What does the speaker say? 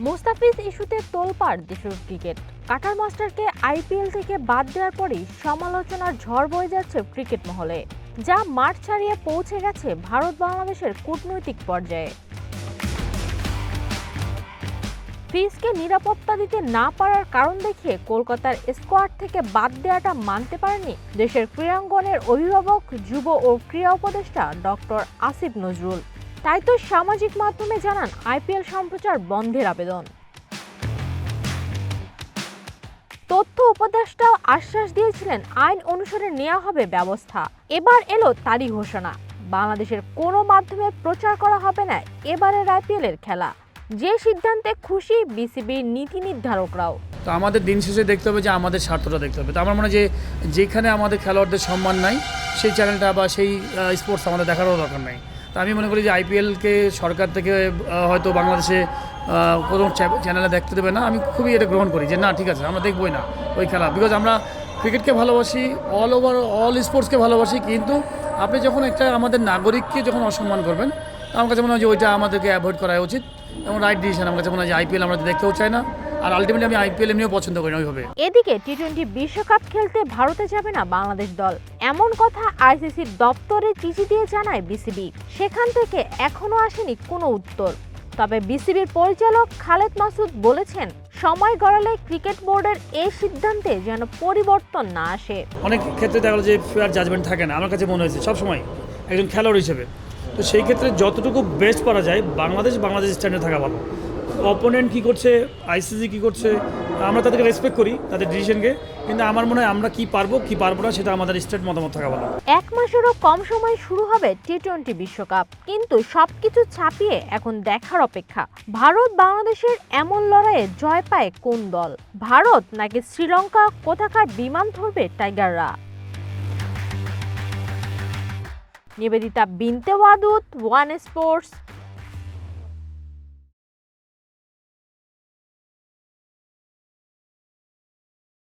মুস্তাফিজ ইস্যুতে তোলপাড় দেশের ক্রিকেট। কাটার মাস্টারকে আইপিএল থেকে বাদ দেওয়ার পরই সমালোচনার ঝড় বয়ে যাচ্ছে ক্রিকেট মহলে, যা মাঠ ছাড়িয়ে পৌঁছে গেছে ভারত বাংলাদেশের কূটনৈতিক পর্যায়ে। ফিজকে নিরাপত্তা দিতে না পারার কারণ দেখিয়ে কলকাতার স্কোয়াড থেকে বাদ দেওয়াটা মানতে পারেনি দেশের ক্রীড়াঙ্গনের অভিভাবক, যুব ও ক্রীড়া উপদেষ্টা ডক্টর আসিফ নজরুল। তাই তো সামাজিক মাধ্যমে জানান আইপিএল সম্প্রচার বন্ধের আবেদন। তথ্য উপদেষ্টাও আশ্বাস দিয়েছিলেন আইন অনুসারে নেওয়া হবে ব্যবস্থা। এবার এলো তারই ঘোষণা, বাংলাদেশের কোনো মাধ্যমে প্রচার করা হবে না এবারের আইপিএল এর খেলা। যে সিদ্ধান্তে খুশি বিসিবির নীতি নির্ধারকরাও। তো আমাদের দিন শেষে দেখতে হবে যে আমাদের স্বার্থটা দেখতে হবে। তো আমার মনে হয় যে যেখানে আমাদের খেলোয়াড়দের সম্মান নাই সেই চ্যানেলটা বা সেই স্পোর্টস আমাদের দেখারও দরকার নাই। তো আমি মনে করি যে আইপিএলকে সরকার থেকে হয়তো বাংলাদেশে কোনো চ্যানেলে দেখতে দেবে না। আমি খুবই এটা গ্রহণ করি যে না, ঠিক আছে, আমরা দেখবই না ওই খেলা, বিকজ আমরা ক্রিকেটকে ভালোবাসি, অল স্পোর্টসকে ভালোবাসি। কিন্তু আপনি যখন একটা আমাদের নাগরিককে যখন অসম্মান করবেন, আমার কাছে মনে হয় যে ওইটা আমাদেরকে অ্যাভয়েড করা উচিত এবং রাইট ডিসিশন। আমার কাছে মনে হয় যে আইপিএল আমরা দেখতেও চাই না, আর আলটিমেটলি আমি আইপিএল এমনিও পছন্দ করি না ওইভাবে। এদিকে টি-20 বিশ্বকাপ খেলতে ভারতে যাবে না বাংলাদেশ দল, এমন কথা আইসিসির দপ্তরে চিঠি দিয়ে জানায় বিসিবি। সেখান থেকে এখনো আসেনি কোনো উত্তর। তবে বিসিবির পরিচালক খালেদ মাসুদ বলেছেন, সময় গড়ালে ক্রিকেট বোর্ডের এই সিদ্ধান্তে যেন পরিবর্তন না আসে। অনেক ক্ষেত্রে দেখা গেল যে ফেয়ার জাজমেন্ট থাকে না, আমার কাছে মনে হয়েছে সবসময় একজন খেলোয়াড় হিসেবে। তো সেই ক্ষেত্রে যতটুকু বেস্ট করা যায় বাংলাদেশ স্ট্যান্ডে থাকা ভালো। অপোনেন্ট কী করছে, আইসিসি কী করছে, আমরা তাদেরকে রেসপেক্ট করি তাদের ডিসিশনকে, কিন্তু আমার মনে হয় আমরা কি পারবো না সেটা আমাদের স্টেট মতামত থাকা ভালো। এক মাসেরও কম সময় শুরু হবে টি-20 বিশ্বকাপ, কিন্তু সবকিছু ছাপিয়ে এখন দেখার অপেক্ষা ভারত বাংলাদেশের এমন লড়াইয়ে জয় পায় কোন দল। ভারত নাকি শ্রীলঙ্কা, কোথাকার বিমান ধরবে টাইগাররা। নিবেদিতা বিনতে ওয়াদুদ, ওয়ান স্পোর্টস।